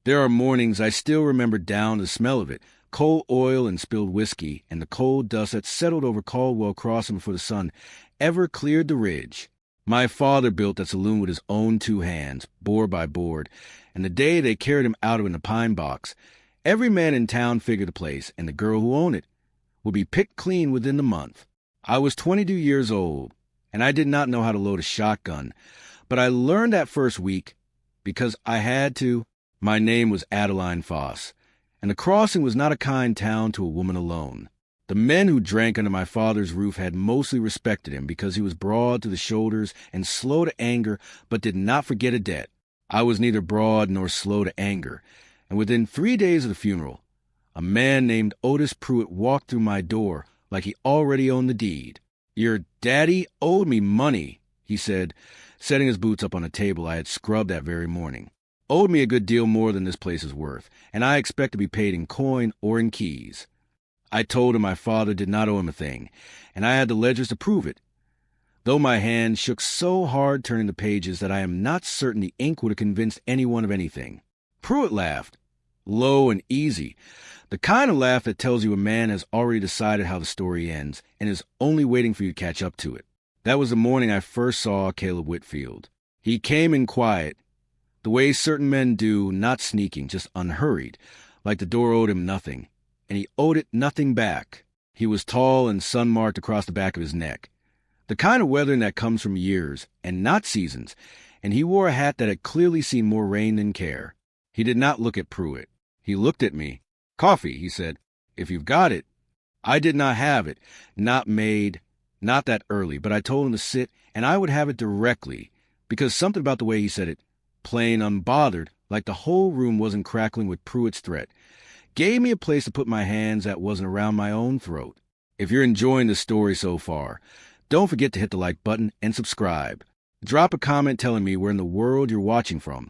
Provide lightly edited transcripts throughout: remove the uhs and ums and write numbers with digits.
There are mornings I still remember down the smell of it, coal oil and spilled whiskey, and the cold dust that settled over Caldwell Crossing before the sun ever cleared the ridge. My father built that saloon with his own 2 hands, board by board, and the day they carried him out of it in a pine box, every man in town figured the place, and the girl who owned it, would be picked clean within the month. I was 22 years old, and I did not know how to load a shotgun, but I learned that first week because I had to. My name was Adeline Foss, and the crossing was not a kind town to a woman alone. The men who drank under my father's roof had mostly respected him because he was broad to the shoulders and slow to anger, but did not forget a debt. I was neither broad nor slow to anger, and within 3 days of the funeral, a man named Otis Pruett walked through my door like he already owned the deed. "Your daddy owed me money," he said, setting his boots up on a table I had scrubbed that very morning. "Owed me a good deal more than this place is worth, and I expect to be paid in coin or in keys." I told him my father did not owe him a thing, and I had the ledgers to prove it, though my hand shook so hard turning the pages that I am not certain the ink would have convinced anyone of anything. Pruett laughed, low and easy, the kind of laugh that tells you a man has already decided how the story ends and is only waiting for you to catch up to it. That was the morning I first saw Caleb Whitfield. He came in quiet, the way certain men do, not sneaking, just unhurried, like the door owed him nothing, and he owed it nothing back. He was tall and sun-marked across the back of his neck, the kind of weathering that comes from years and not seasons, and he wore a hat that had clearly seen more rain than care. He did not look at Pruett. He looked at me. "Coffee," he said, "if you've got it." I did not have it, not made, not that early, but I told him to sit, and I would have it directly, because something about the way he said it, plain unbothered, like the whole room wasn't crackling with Pruett's threat, gave me a place to put my hands that wasn't around my own throat. If you're enjoying the story so far, don't forget to hit the like button and subscribe. Drop a comment telling me where in the world you're watching from.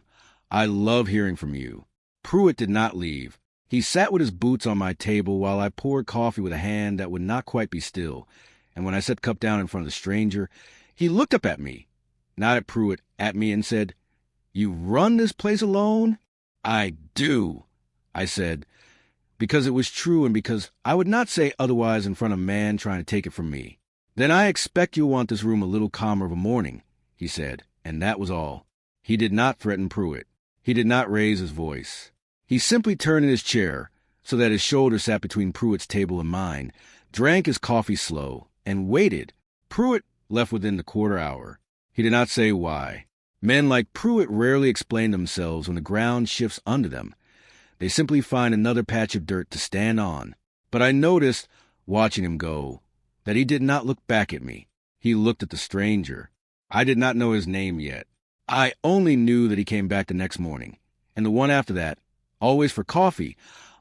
I love hearing from you. Pruett did not leave. He sat with his boots on my table while I poured coffee with a hand that would not quite be still, and when I set the cup down in front of the stranger, he looked up at me, not at Pruett, at me, and said, "You run this place alone?" "I do," I said, because it was true and because I would not say otherwise in front of a man trying to take it from me. "Then I expect you'll want this room a little calmer of a morning," he said, and that was all. He did not threaten Pruett. He did not raise his voice. He simply turned in his chair so that his shoulder sat between Pruett's table and mine, drank his coffee slow, and waited. Pruett left within the quarter hour. He did not say why. Men like Pruett rarely explain themselves when the ground shifts under them. They simply find another patch of dirt to stand on. But I noticed, watching him go, that he did not look back at me. He looked at the stranger. I did not know his name yet. I only knew that he came back the next morning, and the one after that, always for coffee,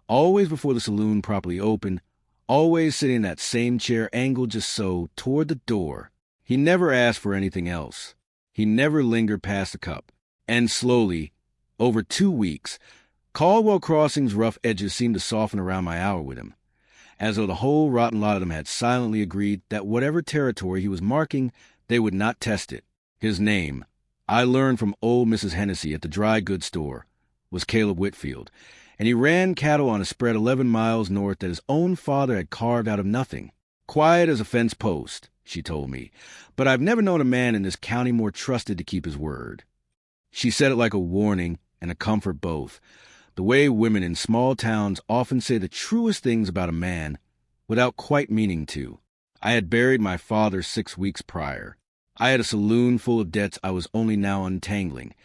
always before the saloon properly opened, always sitting in that same chair angled just so, toward the door. He never asked for anything else. He never lingered past the cup. And slowly, over 2 weeks, Caldwell Crossing's rough edges seemed to soften around my hour with him, as though the whole rotten lot of them had silently agreed that whatever territory he was marking, they would not test it. His name, I learned from old Mrs. Hennessy at the dry goods store, was Caleb Whitfield, and he ran cattle on a spread 11 miles north that his own father had carved out of nothing. Quiet as a fence post, she told me, but I've never known a man in this county more trusted to keep his word. She said it like a warning and a comfort both, the way women in small towns often say the truest things about a man without quite meaning to. I had buried my father 6 weeks prior. I had a saloon full of debts I was only now untangling,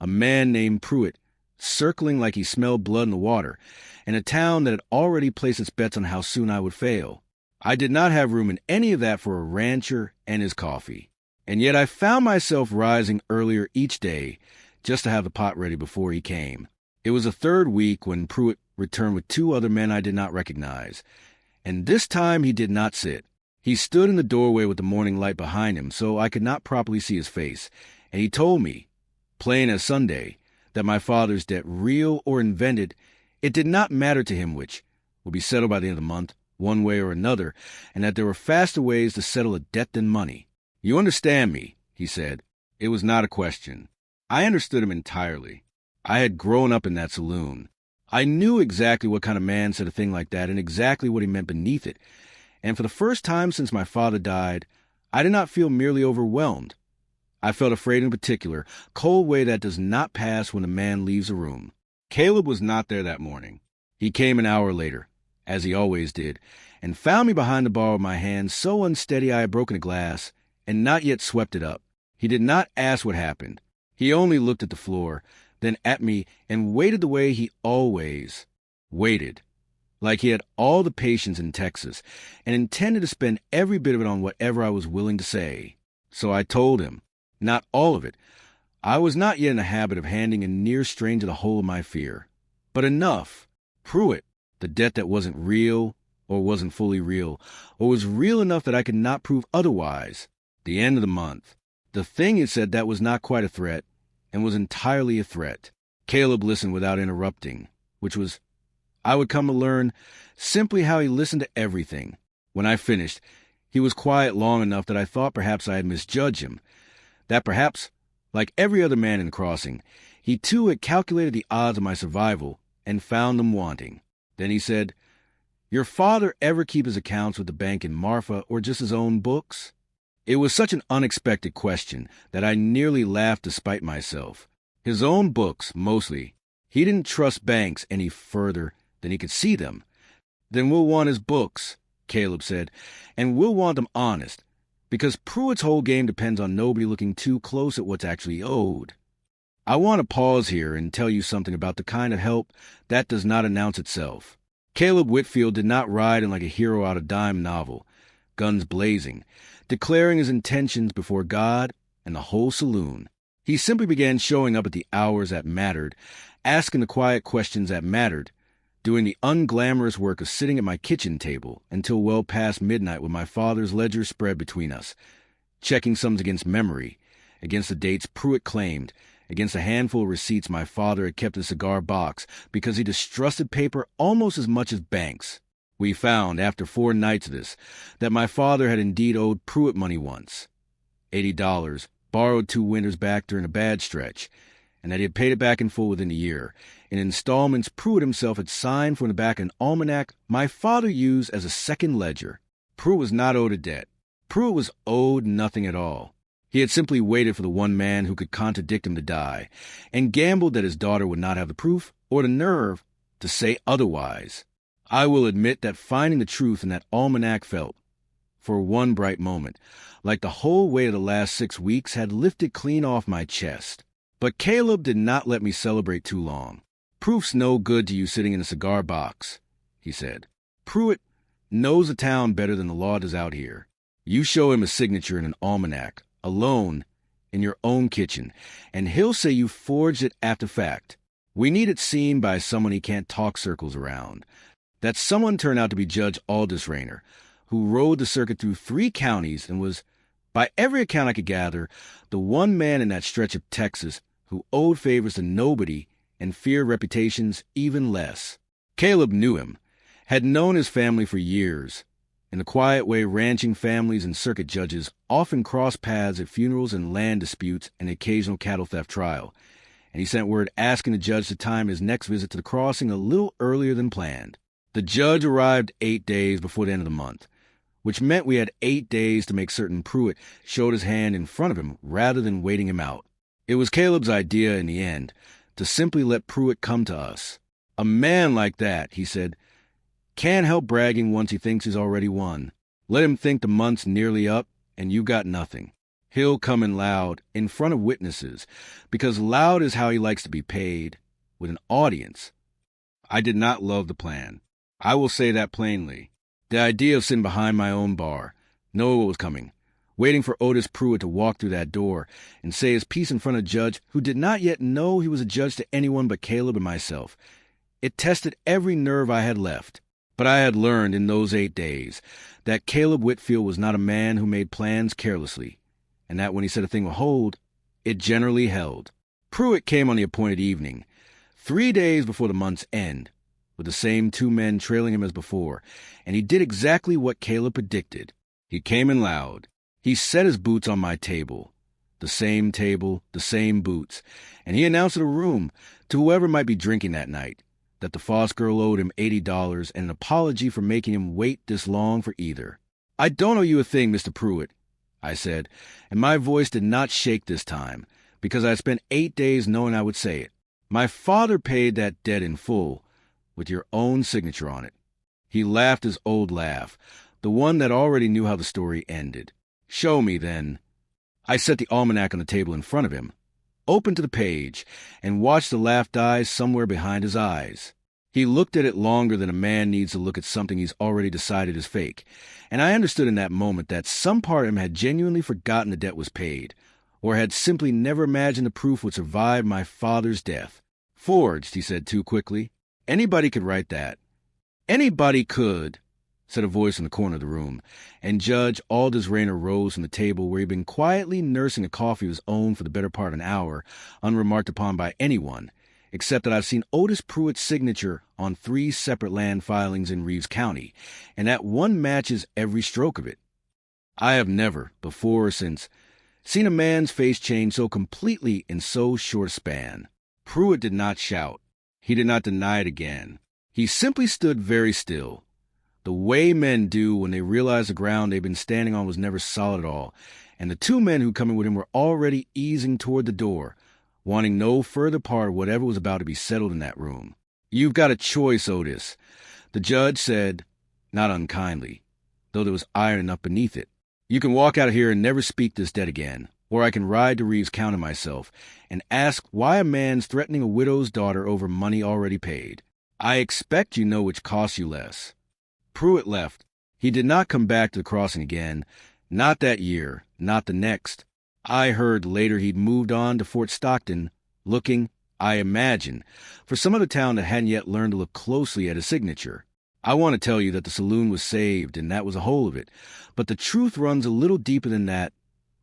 a man named Pruett circling like he smelled blood in the water, and a town that had already placed its bets on how soon I would fail. I did not have room in any of that for a rancher and his coffee, and yet I found myself rising earlier each day just to have the pot ready before he came. It was the 3rd week when Pruett returned with 2 other men I did not recognize, and this time he did not sit. He stood in the doorway with the morning light behind him so I could not properly see his face, and he told me, plain as Sunday, that my father's debt, real or invented, it did not matter to him which, would be settled by the end of the month, one way or another, and that there were faster ways to settle a debt than money. "You understand me," he said. It was not a question. I understood him entirely. I had grown up in that saloon. I knew exactly what kind of man said a thing like that and exactly what he meant beneath it. And for the first time since my father died, I did not feel merely overwhelmed. I felt afraid in particular, cold way that does not pass when a man leaves a room. Caleb was not there that morning. He came an hour later, as he always did, and found me behind the bar with my hand so unsteady I had broken a glass and not yet swept it up. He did not ask what happened. He only looked at the floor, then at me, and waited the way he always waited, like he had all the patience in Texas and intended to spend every bit of it on whatever I was willing to say. So I told him, not all of it. I was not yet in the habit of handing a near stranger the whole of my fear, but enough. Pruett, the debt that wasn't real, or wasn't fully real, or was real enough that I could not prove otherwise. The end of the month. The thing it said that was not quite a threat, and was entirely a threat. Caleb listened without interrupting, which was, I would come to learn, simply how he listened to everything. When I finished, he was quiet long enough that I thought perhaps I had misjudged him, that perhaps, like every other man in the crossing, he too had calculated the odds of my survival and found them wanting. Then he said, "Your father ever keep his accounts with the bank in Marfa or just his own books?" It was such an unexpected question that I nearly laughed despite myself. His own books, mostly. He didn't trust banks any further than he could see them. "Then we'll want his books," Caleb said, "and we'll want them honest, because Pruett's whole game depends on nobody looking too close at what's actually owed." I want to pause here and tell you something about the kind of help that does not announce itself. Caleb Whitfield did not ride in like a hero out of dime novel, guns blazing, declaring his intentions before God and the whole saloon. He simply began showing up at the hours that mattered, asking the quiet questions that mattered, doing the unglamorous work of sitting at my kitchen table until well past midnight with my father's ledger spread between us, checking sums against memory, against the dates Pruett claimed, against a handful of receipts my father had kept in a cigar box because he distrusted paper almost as much as banks. We found, after 4 nights of this, that my father had indeed owed Pruett money once, $80, borrowed 2 winters back during a bad stretch, and that he had paid it back in full within a year, in installments Pruett himself had signed from the back of an almanac my father used as a second ledger. Pruett was not owed a debt. Pruett was owed nothing at all. He had simply waited for the one man who could contradict him to die, and gambled that his daughter would not have the proof or the nerve to say otherwise. I will admit that finding the truth in that almanac felt, for one bright moment, like the whole weight of the last 6 weeks had lifted clean off my chest. But Caleb did not let me celebrate too long. "Proof's no good to you sitting in a cigar box," he said. "Pruett knows the town better than the law does out here. You show him a signature in an almanac, alone, in your own kitchen, and he'll say you forged it after fact. We need it seen by someone he can't talk circles around. That someone turned out to be Judge Aldous Rayner, who rode the circuit through 3 counties and was, by every account I could gather, the one man in that stretch of Texas who owed favors to nobody and feared reputations even less." Caleb knew him, had known his family for years. In the quiet way ranching families and circuit judges often cross paths at funerals and land disputes and occasional cattle theft trial, and he sent word asking the judge to time his next visit to the crossing a little earlier than planned. The judge arrived 8 days before the end of the month, which meant we had 8 days to make certain Pruett showed his hand in front of him rather than waiting him out. It was Caleb's idea in the end to simply let Pruett come to us. "A man like that," he said, "can't help bragging once he thinks he's already won. Let him think the month's nearly up and you got nothing. He'll come in loud, in front of witnesses, because loud is how he likes to be paid, with an audience." I did not love the plan. I will say that plainly. The idea of sitting behind my own bar, knowing what was coming, waiting for Otis Pruett to walk through that door and say his piece in front of a judge who did not yet know he was a judge to anyone but Caleb and myself. It tested every nerve I had left. But I had learned in those 8 days that Caleb Whitfield was not a man who made plans carelessly, and that when he said a thing would hold, it generally held. Pruett came on the appointed evening, 3 days before the month's end, with the same 2 men trailing him as before, and he did exactly what Caleb predicted. He came in loud. He set his boots on my table. the same table, the same boots, and he announced in a room to whoever might be drinking that night that the Foss girl owed him $80 and an apology for making him wait this long for either. "I don't owe you a thing, Mr. Pruett," I said, and my voice did not shake this time, because I had spent 8 days knowing I would say it. "My father paid that debt in full, with your own signature on it." He laughed his old laugh, the one that already knew how the story ended. "Show me, then." I set the almanac on the table in front of him, opened to the page, and watched the laugh die somewhere behind his eyes. He looked at it longer than a man needs to look at something he's already decided is fake, and I understood in that moment that some part of him had genuinely forgotten the debt was paid, or had simply never imagined the proof would survive my father's death. "Forged," he said too quickly. "Anybody could write that." "Anybody could," said a voice in the corner of the room, and Judge Aldous Rayner rose from the table where he'd been quietly nursing a coffee of his own for the better part of an hour, unremarked upon by anyone, except that I've seen Otis Pruett's signature on 3 separate land filings in Reeves County, and that one matches every stroke of it. I have never, before or since, seen a man's face change so completely in so short a span. Pruett did not shout. He did not deny it again. He simply stood very still, the way men do when they realize the ground they've been standing on was never solid at all, and the 2 men who come in with him were already easing toward the door, wanting no further part of whatever was about to be settled in that room. "You've got a choice, Otis," the judge said, not unkindly, though there was iron enough beneath it. "You can walk out of here and never speak this debt again, or I can ride to Reeves County myself and ask why a man's threatening a widow's daughter over money already paid. I expect you know which costs you less." Pruett left. He did not come back to the crossing again, not that year, not the next. I heard later he'd moved on to Fort Stockton, looking, I imagine, for some other town that hadn't yet learned to look closely at his signature. I want to tell you that the saloon was saved, and that was the whole of it, but the truth runs a little deeper than that,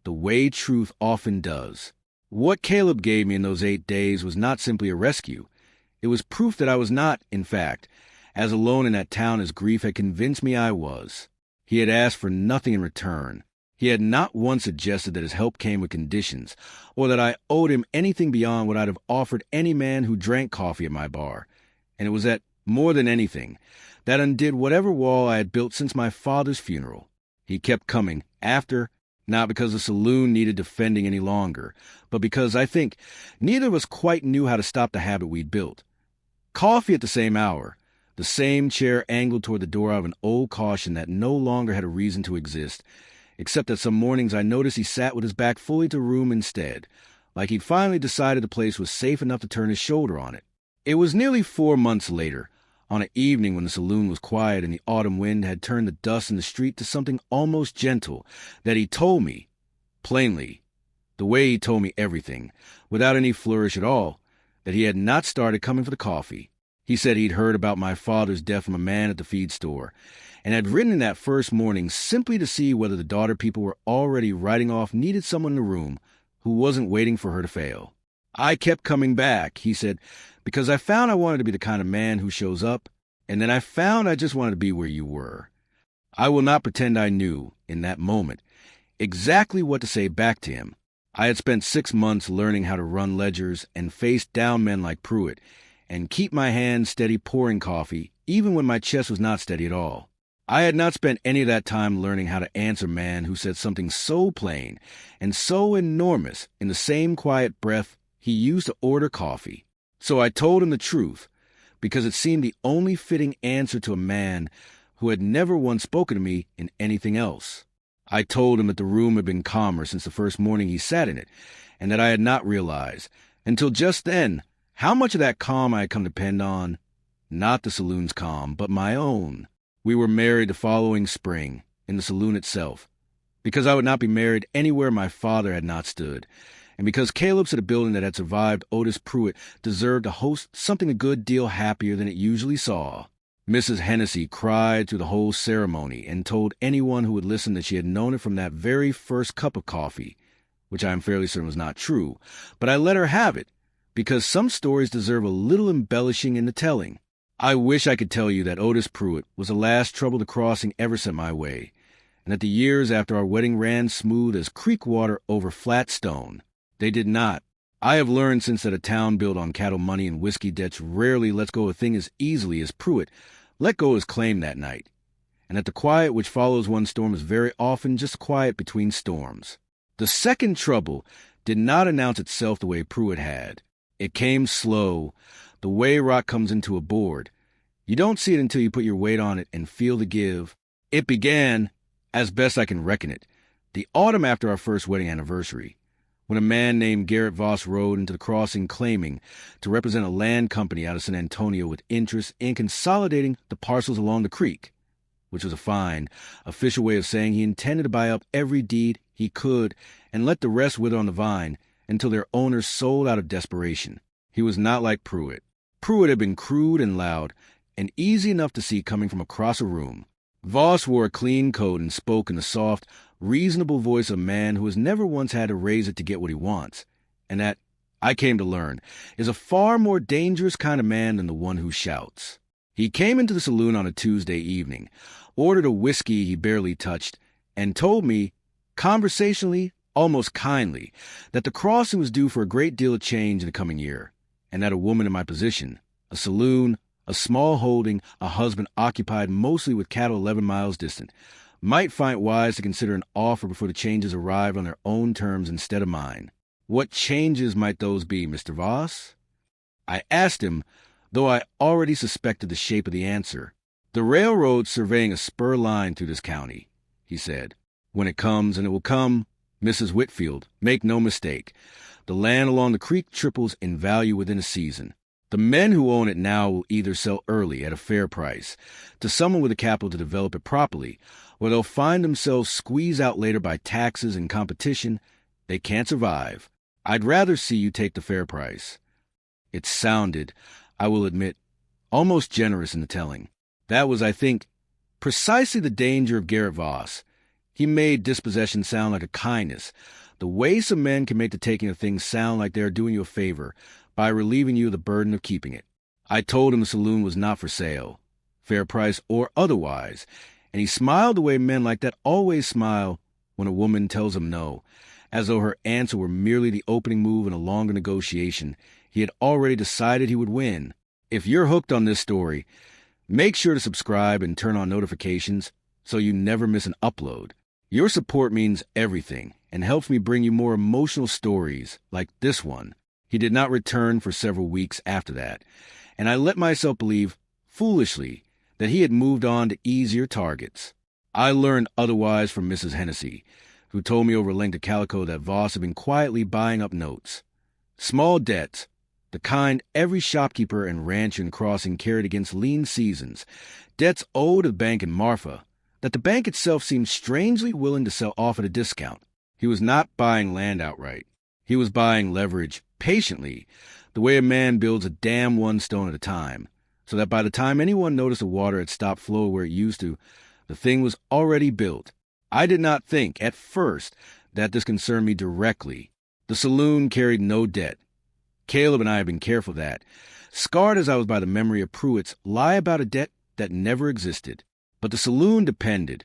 the way truth often does. What Caleb gave me in those 8 days was not simply a rescue. It was proof that I was not, in fact, as alone in that town as grief had convinced me I was. He had asked for nothing in return. He had not once suggested that his help came with conditions, or that I owed him anything beyond what I'd have offered any man who drank coffee at my bar. And it was that, more than anything, that undid whatever wall I had built since my father's funeral. He kept coming, after, not because the saloon needed defending any longer, but because, I think, neither of us quite knew how to stop the habit we'd built. Coffee at the same hour, the same chair angled toward the door out of an old caution that no longer had a reason to exist, except that some mornings I noticed he sat with his back fully to the room instead, like he'd finally decided the place was safe enough to turn his shoulder on it. It was nearly 4 months later, on an evening when the saloon was quiet and the autumn wind had turned the dust in the street to something almost gentle, that he told me, plainly, the way he told me everything, without any flourish at all, that he had not started coming for the coffee. He said he'd heard about my father's death from a man at the feed store, and had written in that first morning simply to see whether the daughter people were already writing off needed someone in the room who wasn't waiting for her to fail. "I kept coming back," he said, "because I found I wanted to be the kind of man who shows up, and then I found I just wanted to be where you were." I will not pretend I knew, in that moment, exactly what to say back to him. I had spent 6 months learning how to run ledgers and face down men like Pruett, and keep my hands steady pouring coffee, even when my chest was not steady at all. I had not spent any of that time learning how to answer a man who said something so plain and so enormous in the same quiet breath he used to order coffee. So I told him the truth, because it seemed the only fitting answer to a man who had never once spoken to me in anything else. I told him that the room had been calmer since the first morning he sat in it, and that I had not realized, until just then, how much of that calm I had come to depend on, not the saloon's calm, but my own. We were married the following spring, in the saloon itself, because I would not be married anywhere my father had not stood, and because Caleb said a building that had survived Otis Pruett deserved to host something a good deal happier than it usually saw. Mrs. Hennessy cried through the whole ceremony and told anyone who would listen that she had known it from that very first cup of coffee, which I am fairly certain was not true, but I let her have it, because some stories deserve a little embellishing in the telling. I wish I could tell you that Otis Pruett was the last trouble the crossing ever sent my way, and that the years after our wedding ran smooth as creek water over flat stone. They did not. I have learned since that a town built on cattle money and whiskey debts rarely lets go of a thing as easily as Pruett let go his claim that night, and that the quiet which follows one storm is very often just quiet between storms. The second trouble did not announce itself the way Pruett had. It came slow, the way rock comes into a board. You don't see it until you put your weight on it and feel the give. It began, as best I can reckon it, the autumn after our first wedding anniversary, when a man named Garrett Voss rode into the crossing claiming to represent a land company out of San Antonio with interest in consolidating the parcels along the creek, which was a fine, official way of saying he intended to buy up every deed he could and let the rest wither on the vine until their owners sold out of desperation. He was not like Pruett. Pruett had been crude and loud, and easy enough to see coming from across a room. Voss wore a clean coat and spoke in the soft, reasonable voice of a man who has never once had to raise it to get what he wants, and that, I came to learn, is a far more dangerous kind of man than the one who shouts. He came into the saloon on a Tuesday evening, ordered a whiskey he barely touched, and told me, conversationally, almost kindly, that the crossing was due for a great deal of change in the coming year, and that a woman in my position, a saloon, a small holding, a husband occupied mostly with cattle 11 miles distant, might find it wise to consider an offer before the changes arrived on their own terms instead of mine. What changes might those be, Mr. Voss? I asked him, though I already suspected the shape of the answer. The railroad's surveying a spur line through this county, he said. When it comes, and it will come, Mrs. Whitfield, make no mistake. The land along the creek triples in value within a season. The men who own it now will either sell early at a fair price to someone with the capital to develop it properly, or they'll find themselves squeezed out later by taxes and competition. They can't survive. I'd rather see you take the fair price. It sounded, I will admit, almost generous in the telling. That was, I think, precisely the danger of Garrett Voss. He made dispossession sound like a kindness, the way some men can make the taking of things sound like they are doing you a favor by relieving you of the burden of keeping it. I told him the saloon was not for sale, fair price or otherwise, and he smiled the way men like that always smile when a woman tells them no, as though her answer were merely the opening move in a longer negotiation he had already decided he would win. If you're hooked on this story, make sure to subscribe and turn on notifications so you never miss an upload. Your support means everything and helps me bring you more emotional stories like this one. He did not return for several weeks after that, and I let myself believe, foolishly, that he had moved on to easier targets. I learned otherwise from Mrs. Hennessy, who told me over a length of calico that Voss had been quietly buying up notes. Small debts, the kind every shopkeeper and rancher in Crossing carried against lean seasons, debts owed to the bank in Marfa, that the bank itself seemed strangely willing to sell off at a discount. He was not buying land outright. He was buying leverage patiently, the way a man builds a dam one stone at a time, so that by the time anyone noticed the water had stopped flow where it used to, the thing was already built. I did not think, at first, that this concerned me directly. The saloon carried no debt. Caleb and I had been careful that, scarred as I was by the memory of Pruett's lie about a debt that never existed. But the saloon depended,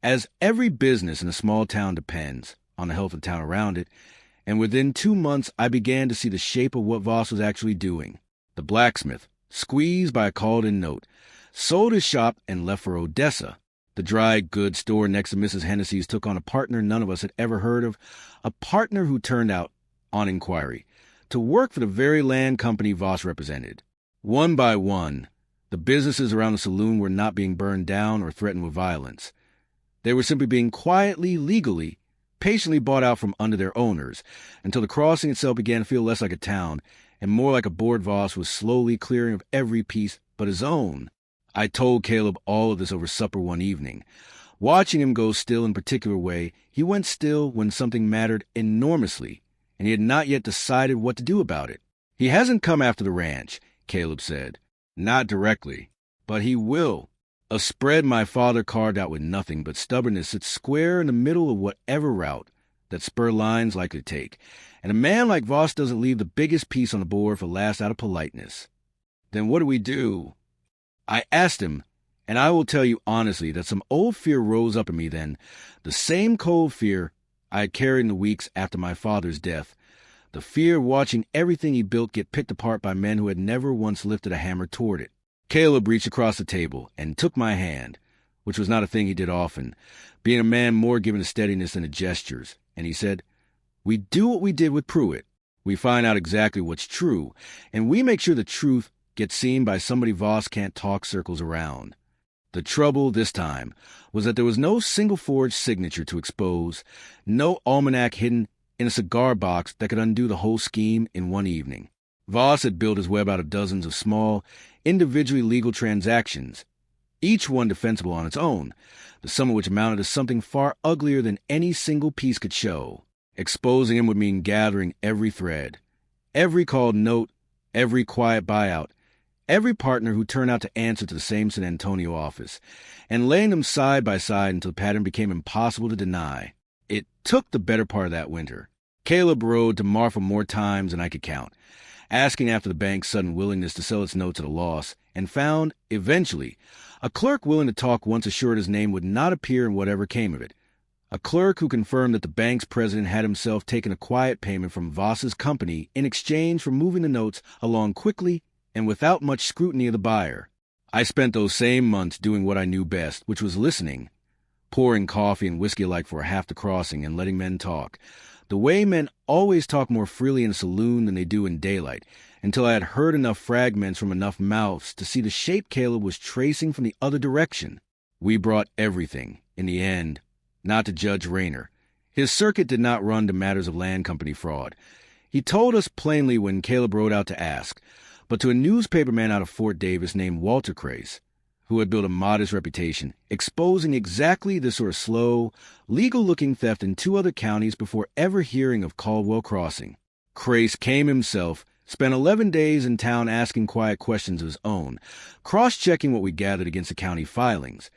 as every business in a small town depends, on the health of the town around it, and within 2 months I began to see the shape of what Voss was actually doing. The blacksmith, squeezed by a called-in note, sold his shop and left for Odessa. The dry goods store next to Mrs. Hennessy's took on a partner none of us had ever heard of, a partner who turned out, on inquiry, to work for the very land company Voss represented. One by one, the businesses around the saloon were not being burned down or threatened with violence. They were simply being quietly, legally, patiently bought out from under their owners, until the crossing itself began to feel less like a town and more like a board Voss was slowly clearing of every piece but his own. I told Caleb all of this over supper one evening. Watching him go still in a particular way, he went still when something mattered enormously, and he had not yet decided what to do about it. He hasn't come after the ranch, Caleb said. Not directly, but he will. A spread my father carved out with nothing but stubbornness sits square in the middle of whatever route that spur line's likely to take, and a man like Voss doesn't leave the biggest piece on the board for last out of politeness. Then what do we do? I asked him, And I will tell you honestly that some old fear rose up in me then, the same cold fear I had carried in the weeks after my father's death, the fear of watching everything he built get picked apart by men who had never once lifted a hammer toward it. Caleb reached across the table and took my hand, which was not a thing he did often, being a man more given to steadiness than to gestures, and he said, "We do what we did with Pruett. We find out exactly what's true, and we make sure the truth gets seen by somebody Voss can't talk circles around." The trouble this time was that there was no single forged signature to expose, no almanac hidden in a cigar box that could undo the whole scheme in one evening. Voss had built his web out of dozens of small, individually legal transactions, each one defensible on its own, the sum of which amounted to something far uglier than any single piece could show. Exposing him would mean gathering every thread, every called note, every quiet buyout, every partner who turned out to answer to the same San Antonio office, and laying them side by side until the pattern became impossible to deny. It took the better part of that winter. Caleb rode to Marfa more times than I could count, asking after the bank's sudden willingness to sell its notes at a loss, and found, eventually, a clerk willing to talk once assured his name would not appear in whatever came of it. A clerk who confirmed that the bank's president had himself taken a quiet payment from Voss's company in exchange for moving the notes along quickly and without much scrutiny of the buyer. I spent those same months doing what I knew best, which was listening, pouring coffee and whiskey alike for half the crossing and letting men talk, the way men always talk more freely in a saloon than they do in daylight, until I had heard enough fragments from enough mouths to see the shape Caleb was tracing from the other direction. We brought everything, in the end, not to Judge Rayner. His circuit did not run to matters of land company fraud. He told us plainly when Caleb rode out to ask, but to a newspaperman out of Fort Davis named Walter Crace, who had built a modest reputation, exposing exactly this sort of slow, legal-looking theft in 2 other counties before ever hearing of Caldwell Crossing. Crace came himself, spent 11 days in town asking quiet questions of his own, cross-checking what we gathered against the county filings,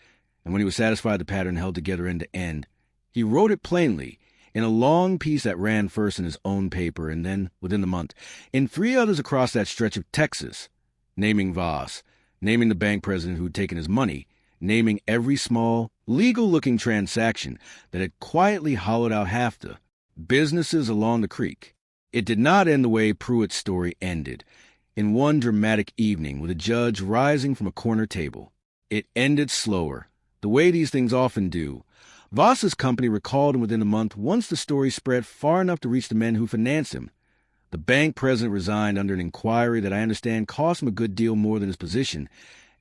and when he was satisfied the pattern held together end to end, he wrote it plainly, in a long piece that ran first in his own paper and then, within the month, in 3 others across that stretch of Texas, naming Voss, naming the bank president who had taken his money, naming every small, legal-looking transaction that had quietly hollowed out half the businesses along the creek. It did not end the way Pruett's story ended, in one dramatic evening with a judge rising from a corner table. It ended slower, the way these things often do. Voss's company recalled him within a month once the story spread far enough to reach the men who financed him. The bank president resigned under an inquiry that I understand cost him a good deal more than his position,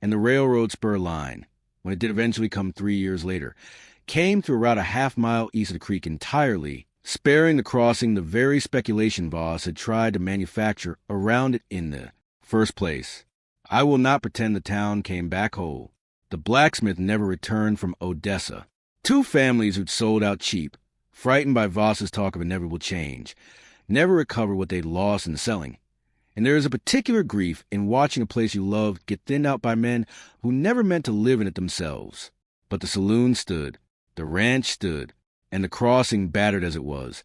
and the railroad spur line, when it did eventually come 3 years later, came through about a half-mile east of the creek entirely, sparing the crossing the very speculation Voss had tried to manufacture around it in the first place. I will not pretend the town came back whole. The blacksmith never returned from Odessa. 2 families who'd sold out cheap, frightened by Voss's talk of inevitable change, never recovered what they'd lost in selling. And there is a particular grief in watching a place you loved get thinned out by men who never meant to live in it themselves. But the saloon stood, the ranch stood, and the crossing, battered as it was,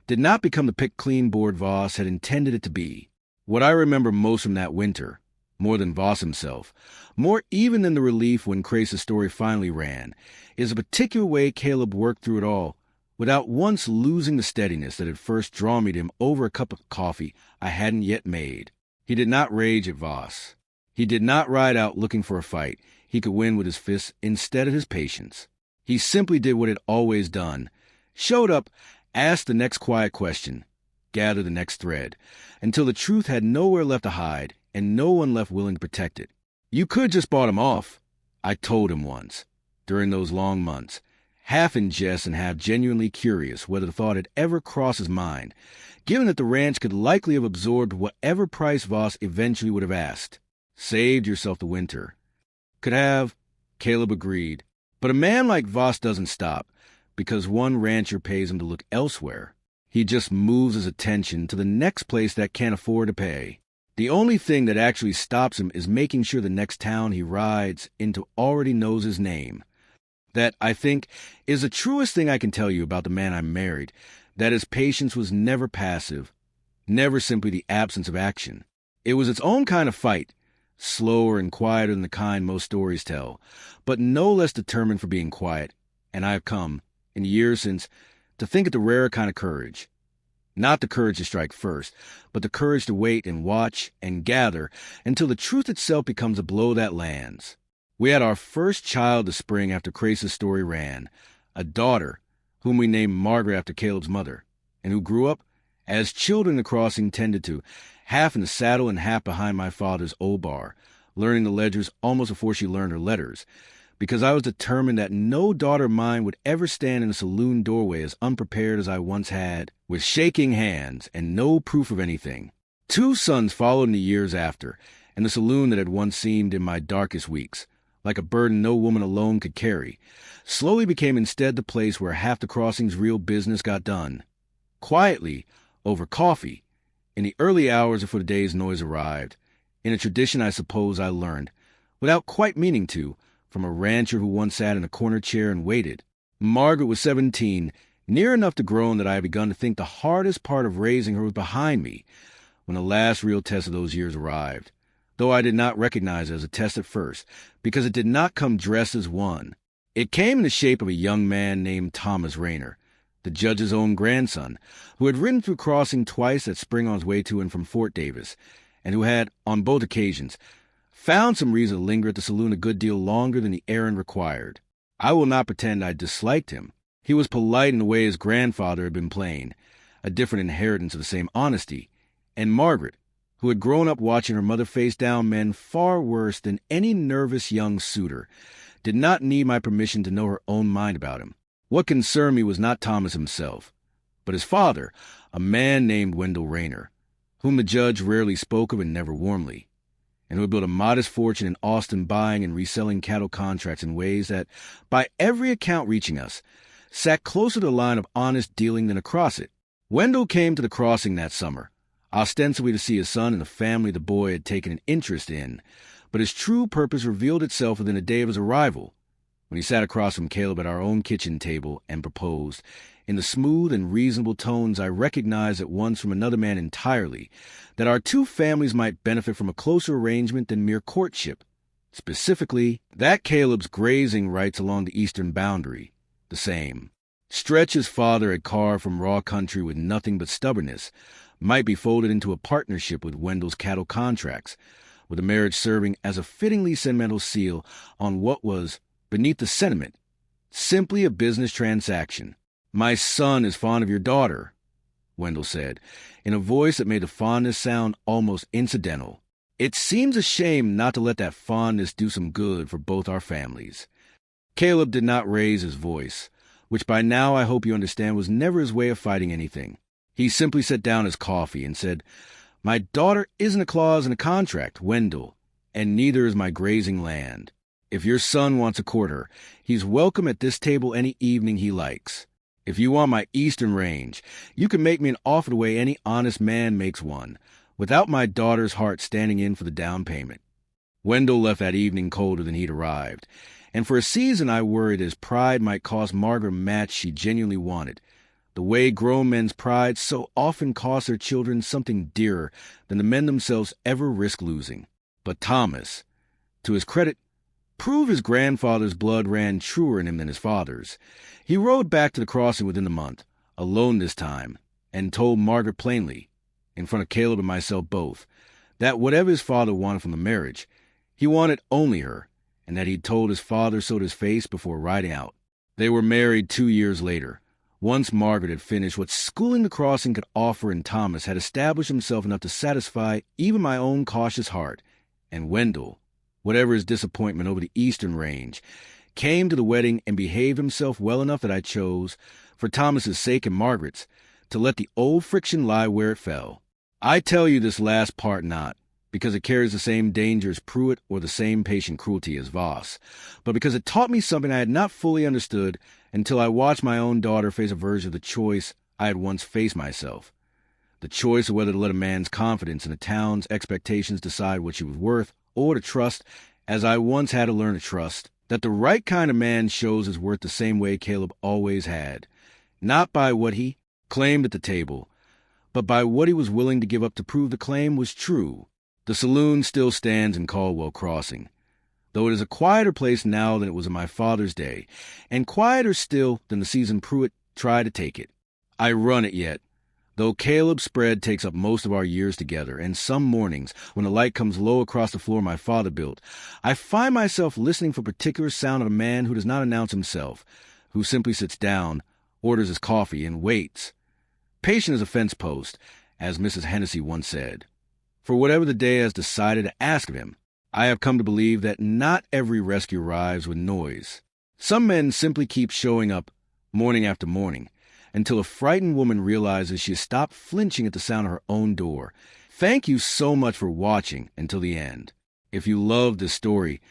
did not become the picked-clean board Voss had intended it to be. What I remember most from that winter, more than Voss himself, more even than the relief when Crace's story finally ran, is a particular way Caleb worked through it all, without once losing the steadiness that had first drawn me to him over a cup of coffee I hadn't yet made. He did not rage at Voss. He did not ride out looking for a fight he could win with his fists instead of his patience. He simply did what he'd always done, showed up, asked the next quiet question, gathered the next thread, until the truth had nowhere left to hide and no one left willing to protect it. You could just bought him off, I told him once, during those long months, half in jest and half genuinely curious whether the thought had ever crossed his mind, given that the ranch could likely have absorbed whatever price Voss eventually would have asked. Saved yourself the winter. Could have, Caleb agreed. But a man like Voss doesn't stop because one rancher pays him to look elsewhere. He just moves his attention to the next place that can't afford to pay. The only thing that actually stops him is making sure the next town he rides into already knows his name. That, I think, is the truest thing I can tell you about the man I married, that his patience was never passive, never simply the absence of action. It was its own kind of fight, slower and quieter than the kind most stories tell, but no less determined for being quiet, and I have come, in the years since, to think it the rarer kind of courage. Not the courage to strike first, but the courage to wait and watch and gather until the truth itself becomes a blow that lands. We had our first child this spring after Crace's story ran, a daughter, whom we named Margaret after Caleb's mother, and who grew up, as children the crossing tended to, half in the saddle and half behind my father's old bar, learning the ledgers almost before she learned her letters, because I was determined that no daughter of mine would ever stand in a saloon doorway as unprepared as I once had, with shaking hands and no proof of anything. 2 sons followed in the years after, and the saloon that had once seemed in my darkest weeks, like a burden no woman alone could carry, slowly became instead the place where half the crossing's real business got done. Quietly, over coffee, in the early hours before the day's noise arrived, in a tradition I suppose I learned, without quite meaning to, from a rancher who once sat in a corner chair and waited. Margaret was 17, near enough to grown that I had begun to think the hardest part of raising her was behind me, when the last real test of those years arrived, though I did not recognize it as a test at first, because it did not come dressed as one. It came in the shape of a young man named Thomas Rayner, the judge's own grandson, who had ridden through Crossing twice that spring on his way to and from Fort Davis, and who had, on both occasions, found some reason to linger at the saloon a good deal longer than the errand required. I will not pretend I disliked him. He was polite in the way his grandfather had been plain, a different inheritance of the same honesty, and Margaret, who had grown up watching her mother face down men far worse than any nervous young suitor, did not need my permission to know her own mind about him. What concerned me was not Thomas himself, but his father, a man named Wendell Rayner, whom the judge rarely spoke of and never warmly, and who had built a modest fortune in Austin buying and reselling cattle contracts in ways that, by every account reaching us, sat closer to the line of honest dealing than across it. Wendell came to the crossing that summer, ostensibly to see his son and the family the boy had taken an interest in, but his true purpose revealed itself within a day of his arrival, when he sat across from Caleb at our own kitchen table and proposed, in the smooth and reasonable tones I recognized at once from another man entirely, that our 2 families might benefit from a closer arrangement than mere courtship, specifically, that Caleb's grazing rights along the eastern boundary, the same, stretch his father had carved from raw country with nothing but stubbornness, might be folded into a partnership with Wendell's cattle contracts, with the marriage serving as a fittingly sentimental seal on what was, beneath the sentiment, simply a business transaction. "My son is fond of your daughter," Wendell said, in a voice that made the fondness sound almost incidental. "It seems a shame not to let that fondness do some good for both our families." Caleb did not raise his voice, which by now I hope you understand was never his way of fighting anything. He simply set down his coffee and said, "My daughter isn't a clause in a contract, Wendell, and neither is my grazing land. If your son wants to court her, he's welcome at this table any evening he likes. If you want my eastern range, you can make me an offer the way any honest man makes one, without my daughter's heart standing in for the down payment." Wendell left that evening colder than he'd arrived, and for a season I worried his pride might cost Margaret a match she genuinely wanted, the way grown men's pride so often costs their children something dearer than the men themselves ever risk losing. But Thomas, to his credit, proved his grandfather's blood ran truer in him than his father's. He rode back to the crossing within the month, alone this time, and told Margaret plainly, in front of Caleb and myself both, that whatever his father wanted from the marriage, he wanted only her, and that he'd told his father so to his face before riding out. They were married 2 years later, once Margaret had finished what schooling the crossing could offer, and Thomas had established himself enough to satisfy even my own cautious heart, and Wendell, whatever his disappointment over the eastern range, came to the wedding and behaved himself well enough that I chose, for Thomas's sake and Margaret's, to let the old friction lie where it fell. I tell you this last part not because it carries the same danger as Pruett or the same patient cruelty as Voss, but because it taught me something I had not fully understood until I watched my own daughter face a version of the choice I had once faced myself. The choice of whether to let a man's confidence in a town's expectations decide what she was worth, or to trust, as I once had to learn to trust, that the right kind of man shows his worth the same way Caleb always had, not by what he claimed at the table, but by what he was willing to give up to prove the claim was true. The saloon still stands in Caldwell Crossing, though it is a quieter place now than it was in my father's day, and quieter still than the season Pruett tried to take it. I run it yet, though Caleb's spread takes up most of our years together, and some mornings, when the light comes low across the floor my father built, I find myself listening for a particular sound of a man who does not announce himself, who simply sits down, orders his coffee, and waits. Patient as a fence post, as Mrs. Hennessy once said. For whatever the day has decided to ask of him, I have come to believe that not every rescue arrives with noise. Some men simply keep showing up morning after morning, until a frightened woman realizes she has stopped flinching at the sound of her own door. Thank you so much for watching until the end. If you loved this story,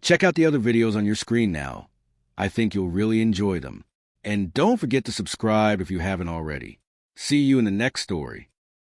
check out the other videos on your screen now. I think you'll really enjoy them. And don't forget to subscribe if you haven't already. See you in the next story.